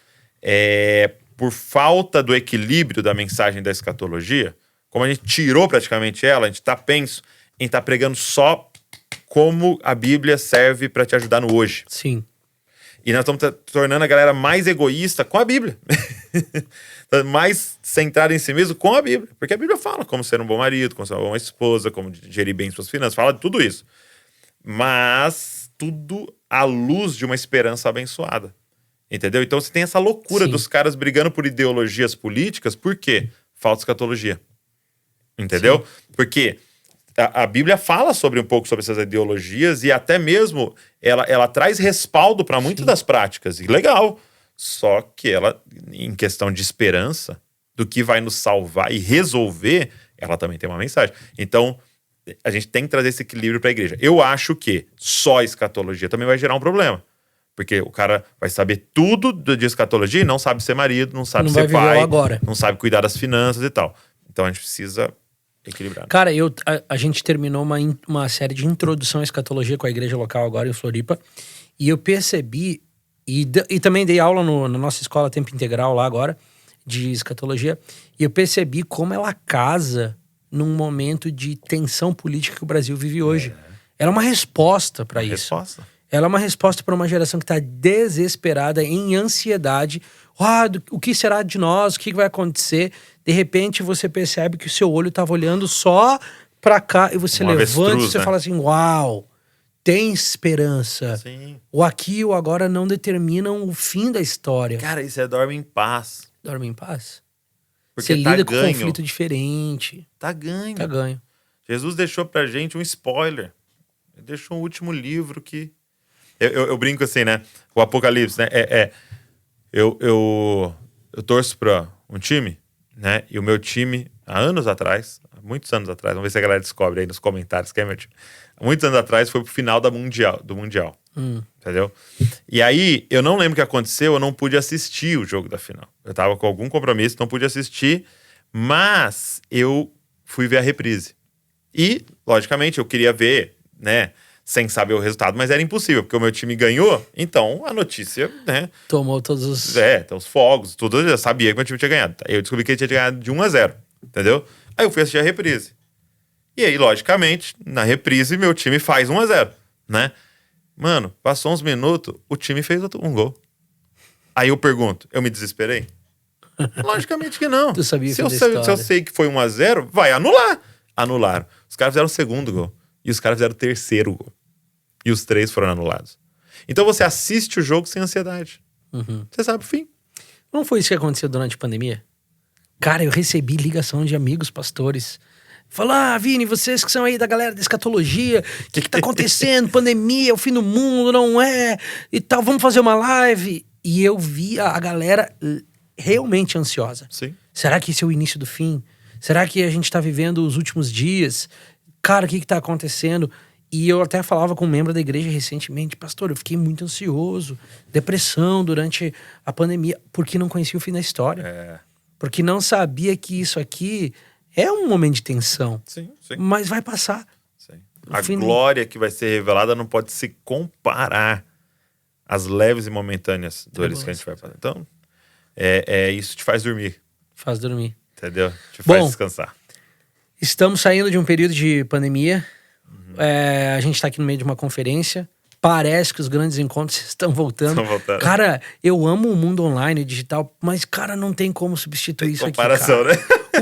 por falta do equilíbrio da mensagem da escatologia, como a gente tirou praticamente ela, a gente tá penso em estar pregando só como a Bíblia serve para te ajudar no hoje. Sim. E nós estamos tornando a galera mais egoísta com a Bíblia. Mais centrada em si mesmo com a Bíblia. Porque a Bíblia fala como ser um bom marido, como ser uma boa esposa, como gerir bem suas finanças, fala de tudo isso. Mas tudo à luz de uma esperança abençoada. Entendeu? Então você tem essa loucura dos caras brigando por ideologias políticas. Por quê? Falta escatologia. Entendeu? Sim. Porque a Bíblia fala um pouco sobre essas ideologias e até mesmo ela traz respaldo para muitas das práticas. E legal. Só que ela, em questão de esperança, do que vai nos salvar e resolver, ela também tem uma mensagem. Então, a gente tem que trazer esse equilíbrio para a igreja. Eu acho que só escatologia também vai gerar um problema. Porque o cara vai saber tudo de escatologia e não sabe ser marido, não sabe ser pai, não sabe cuidar das finanças e tal. Então a gente precisa equilibrar. Cara, a gente terminou uma série de introdução à escatologia com a igreja local agora em Floripa. E eu percebi, e também dei aula na nossa escola Tempo Integral lá agora, de escatologia. E eu percebi como ela casa num momento de tensão política que o Brasil vive hoje. Ela é uma resposta para isso. Ela é uma resposta para uma geração que está desesperada, em ansiedade. O que será de nós? O que vai acontecer? De repente você percebe que o seu olho estava olhando só para cá e você levanta e você fala assim, uau, tem esperança. Sim. O aqui e o agora não determinam o fim da história. Cara, isso dorme em paz. Dorme em paz? Porque você lida com um conflito diferente. Tá ganho. Tá ganho. Jesus deixou pra gente um spoiler. Ele deixou um último livro que... Eu brinco assim, né? O Apocalipse, né? Eu torço pra um time, né? E o meu time, há muitos anos atrás, vamos ver se a galera descobre aí nos comentários quem é meu time. Há muitos anos atrás foi pro final do Mundial. Entendeu? E aí, eu não lembro o que aconteceu, eu não pude assistir o jogo da final. Eu tava com algum compromisso, não pude assistir, mas eu fui ver a reprise. E, logicamente, eu queria ver, né? Sem saber o resultado, mas era impossível, porque o meu time ganhou, então a notícia, né? Tomou todos os... então os fogos, tudo, eu já sabia que o meu time tinha ganhado. Eu descobri que ele tinha ganhado de 1-0, entendeu? Aí eu fui assistir a reprise. E aí, logicamente, na reprise, meu time faz 1-0, né? Mano, passou uns minutos, o time fez um gol. Aí eu pergunto, eu me desesperei? Logicamente que não. Tu sabia se eu sei que foi 1-0, vai anular. Anularam. Os caras fizeram o segundo gol. E os caras fizeram o terceiro gol. E os 3 foram anulados. Então você assiste o jogo sem ansiedade. Você sabe o fim. Não foi isso que aconteceu durante a pandemia? Cara, eu recebi ligação de amigos pastores. Falaram, Vini, vocês que são aí da galera da escatologia, o que tá acontecendo? Pandemia, é o fim do mundo, não é? E tal, vamos fazer uma live. E eu vi a galera realmente ansiosa. Sim. Será que esse é o início do fim? Será que a gente tá vivendo os últimos dias? Cara, o que tá acontecendo? E eu até falava com um membro da igreja recentemente, pastor, eu fiquei muito ansioso, depressão durante a pandemia, porque não conhecia o fim da história. Porque não sabia que isso aqui é um momento de tensão. Sim. Mas vai passar. Sim. A glória que vai ser revelada não pode se comparar às leves e momentâneas dores que a gente vai fazer. Então, isso te faz dormir. Faz dormir. Entendeu? Te faz descansar. Estamos saindo de um período de pandemia. A gente tá aqui no meio de uma conferência. Parece que os grandes encontros estão voltando. Cara, eu amo o mundo online, digital, mas, cara, não tem como substituir isso aqui, comparação, né?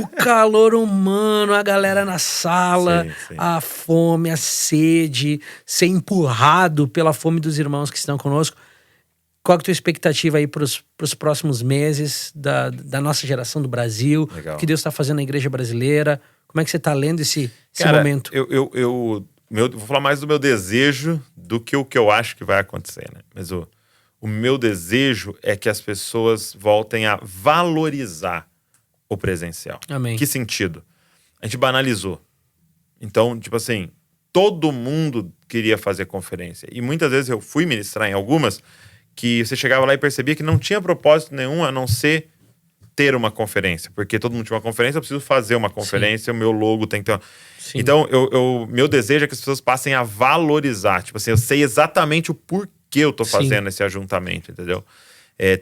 O calor humano, a galera na sala, a fome, a sede, ser empurrado pela fome dos irmãos que estão conosco. Qual é a tua expectativa aí pros próximos meses da nossa geração do Brasil? Legal. O que Deus está fazendo na igreja brasileira? Como é que você está lendo esse Cara, momento? Eu vou falar mais do meu desejo do que o que eu acho que vai acontecer, né? Mas o meu desejo é que as pessoas voltem a valorizar o presencial. Amém. Que sentido? A gente banalizou. Então, tipo assim, todo mundo queria fazer conferência. E muitas vezes eu fui ministrar em algumas que você chegava lá e percebia que não tinha propósito nenhum a não ser ter uma conferência. Porque todo mundo tinha uma conferência, eu preciso fazer uma conferência, o meu logo tem que ter uma... Então, meu desejo é que as pessoas passem a valorizar. Tipo assim, eu sei exatamente o porquê eu tô fazendo esse ajuntamento, entendeu?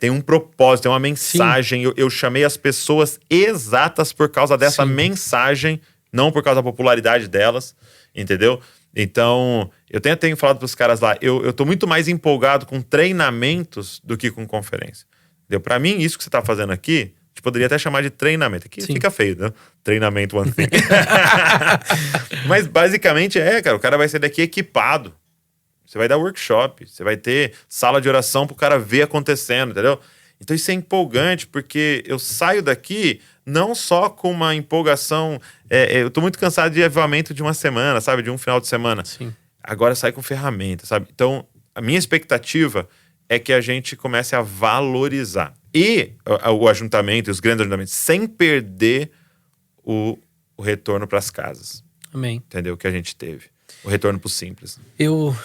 Tem um propósito, tem uma mensagem. Eu chamei as pessoas exatas por causa dessa mensagem, não por causa da popularidade delas, entendeu? Então, eu tenho falado pros caras lá, eu tô muito mais empolgado com treinamentos do que com conferência. Entendeu? Pra mim, isso que você tá fazendo aqui, a gente poderia até chamar de treinamento. Aqui fica feio, né? Treinamento one thing. Mas basicamente cara, o cara vai sair daqui equipado. Você vai dar workshop, você vai ter sala de oração pro cara ver acontecendo, entendeu? Então isso é empolgante, porque eu saio daqui não só com uma empolgação... eu tô muito cansado de avivamento de uma semana, sabe? De um final de semana. Agora sai com ferramenta, sabe? Então, a minha expectativa é que a gente comece a valorizar. E o ajuntamento, os grandes ajuntamentos, sem perder o retorno para as casas. Amém. Entendeu? Que a gente teve. O retorno pro simples. Eu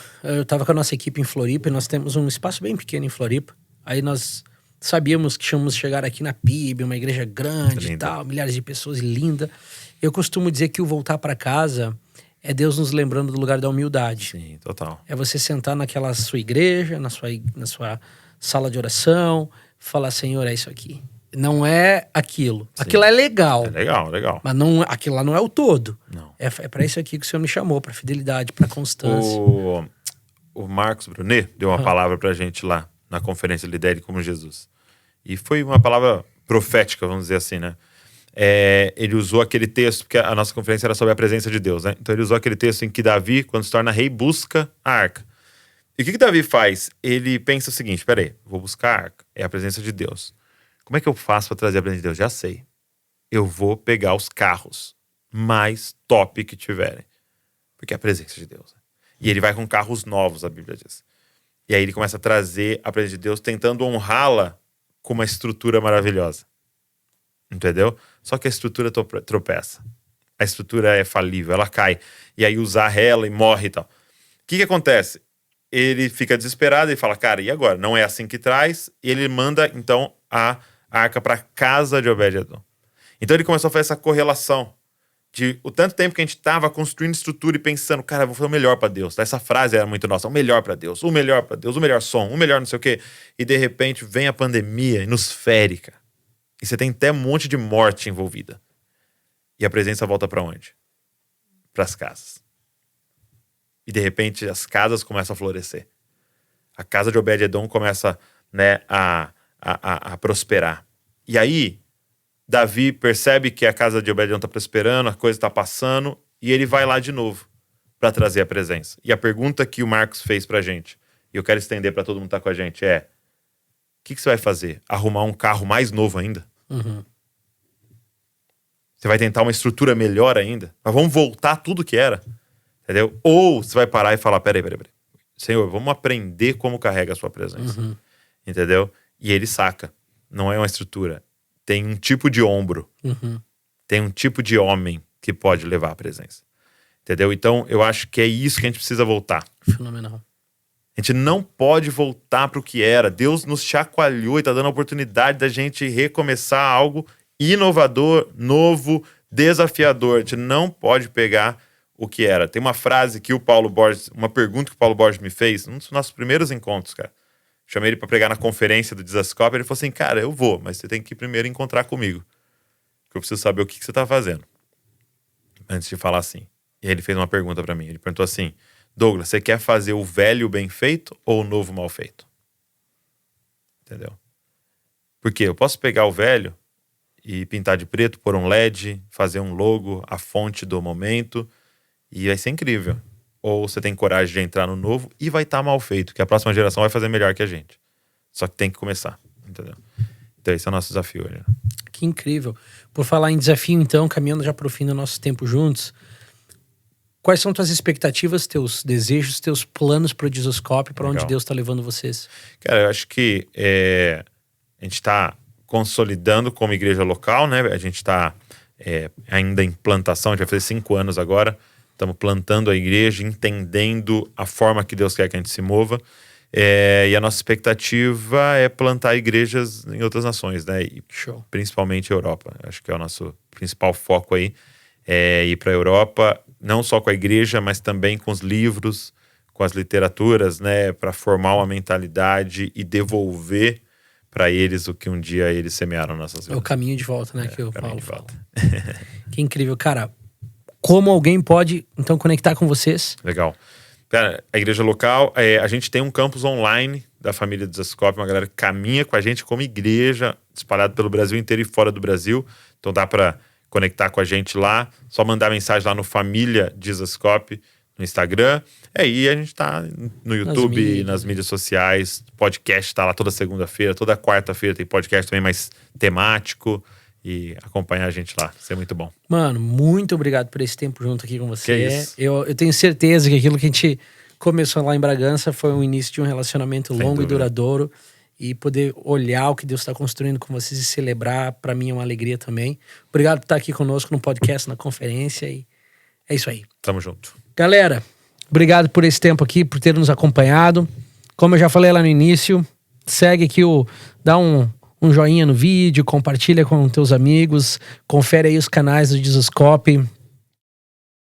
tava com a nossa equipe em Floripa e nós temos um espaço bem pequeno em Floripa. Aí nós sabíamos que tínhamos chegar aqui na PIB, uma igreja grande e tal, milhares de pessoas, linda. Eu costumo dizer que o voltar para casa é Deus nos lembrando do lugar da humildade. Sim, total. É você sentar naquela sua igreja, na sua sala de oração, falar, Senhor, é isso aqui. Não é aquilo. Sim. Aquilo é legal. É legal. Mas não, aquilo lá não é o todo. Não. É para isso aqui que o Senhor me chamou, para fidelidade, para constância. O Marcos Brunet deu uma palavra pra gente lá na conferência Lidere como Jesus. E foi uma palavra profética, vamos dizer assim, né? Ele usou aquele texto, porque a nossa conferência era sobre a presença de Deus, né? Então ele usou aquele texto em que Davi, quando se torna rei, busca a arca. E o que Davi faz? Ele pensa o seguinte, peraí, vou buscar a arca, é a presença de Deus. Como é que eu faço para trazer a presença de Deus? Já sei. Eu vou pegar os carros mais top que tiverem. Porque é a presença de Deus. E ele vai com carros novos, a Bíblia diz. E aí ele começa a trazer a presença de Deus, tentando honrá-la com uma estrutura maravilhosa. Entendeu? Só que a estrutura tropeça. A estrutura é falível, ela cai. E aí usar ela e morre e tal. O que acontece? Ele fica desesperado e fala, cara, e agora? Não é assim que traz. E ele manda, então, a arca para casa de Obed-Edom. Então ele começou a fazer essa correlação de o tanto tempo que a gente estava construindo estrutura e pensando, cara, vou fazer o melhor para Deus. Essa frase era muito nossa, o melhor para Deus, o melhor para Deus, o melhor som, o melhor não sei o quê. E de repente vem a pandemia e nos fere, cara. E você tem até um monte de morte envolvida. E a presença volta para onde? Para as casas. E de repente as casas começam a florescer. A casa de Obed-Edom começa, né, a prosperar. E aí, Davi percebe que a casa de Obed-Edom está prosperando, a coisa está passando, e ele vai lá de novo para trazer a presença. E a pergunta que o Marcos fez pra gente, e eu quero estender para todo mundo que tá com a gente, o que você vai fazer? Arrumar um carro mais novo ainda? Uhum. Você vai tentar uma estrutura melhor ainda? Mas vamos voltar tudo que era? Entendeu? Ou você vai parar e falar, peraí. Senhor, vamos aprender como carrega a sua presença. Uhum. Entendeu? E ele saca. Não é uma estrutura. tem um tipo de ombro, tem um tipo de homem que pode levar a presença. Entendeu? Então, eu acho que é isso que a gente precisa voltar. Fenomenal. A gente não pode voltar para o que era. Deus nos chacoalhou e está dando a oportunidade da gente recomeçar algo inovador, novo, desafiador. A gente não pode pegar o que era. Tem uma frase que o Paulo Borges, uma pergunta que o Paulo Borges me fez, num dos nossos primeiros encontros, cara. Chamei ele para pregar na conferência do Dizascope. Ele falou assim, cara, eu vou, mas você tem que primeiro encontrar comigo. Porque eu preciso saber o que você está fazendo. Antes de falar assim. E aí ele fez uma pergunta para mim. Ele perguntou assim, Douglas, você quer fazer o velho bem feito ou o novo mal feito? Entendeu? Porque eu posso pegar o velho e pintar de preto, pôr um LED, fazer um logo, a fonte do momento, e vai ser incrível. Ou você tem coragem de entrar no novo e vai estar mal feito, que a próxima geração vai fazer melhor que a gente. Só que tem que começar, entendeu? Então esse é o nosso desafio hoje. Né? Que incrível. Por falar em desafio, então, caminhando já para o fim do nosso tempo juntos, quais são tuas expectativas, teus desejos, teus planos para o Dizascope, para onde Deus está levando vocês? Cara, eu acho que a gente está consolidando como igreja local, né? A gente está ainda em plantação, a gente vai fazer 5 anos agora. Estamos plantando a igreja, entendendo a forma que Deus quer que a gente se mova. E a nossa expectativa é plantar igrejas em outras nações, né? E Show. Principalmente Europa. Acho que é o nosso principal foco aí. Ir para a Europa, não só com a igreja, mas também com os livros, com as literaturas, né? Para formar uma mentalidade e devolver para eles o que um dia eles semearam nessas vidas. É o caminho de volta, né? Que o Paulo fala. Que incrível. Cara, como alguém pode, então, conectar com vocês? Legal. Cara, a igreja local, a gente tem um campus online da família Dizascope, uma galera que caminha com a gente como igreja, espalhado pelo Brasil inteiro e fora do Brasil. Então dá para conectar com a gente lá, só mandar mensagem lá no Família Dizascope, no Instagram. E a gente tá no YouTube, nas mídias sociais, podcast tá lá toda segunda-feira, toda quarta-feira tem podcast também mais temático. E acompanhar a gente lá, isso é muito bom. Mano, muito obrigado por esse tempo junto aqui com você. Que isso. Eu tenho certeza que aquilo que a gente começou lá em Bragança foi o início de um relacionamento longo e duradouro. E poder olhar o que Deus está construindo com vocês e celebrar, para mim é uma alegria também. Obrigado por estar aqui conosco no podcast, na conferência. E é isso aí. Tamo junto. Galera, obrigado por esse tempo aqui, por ter nos acompanhado. Como eu já falei lá no início, segue aqui dá um joinha no vídeo, compartilha com teus amigos, confere aí os canais do Dizascope,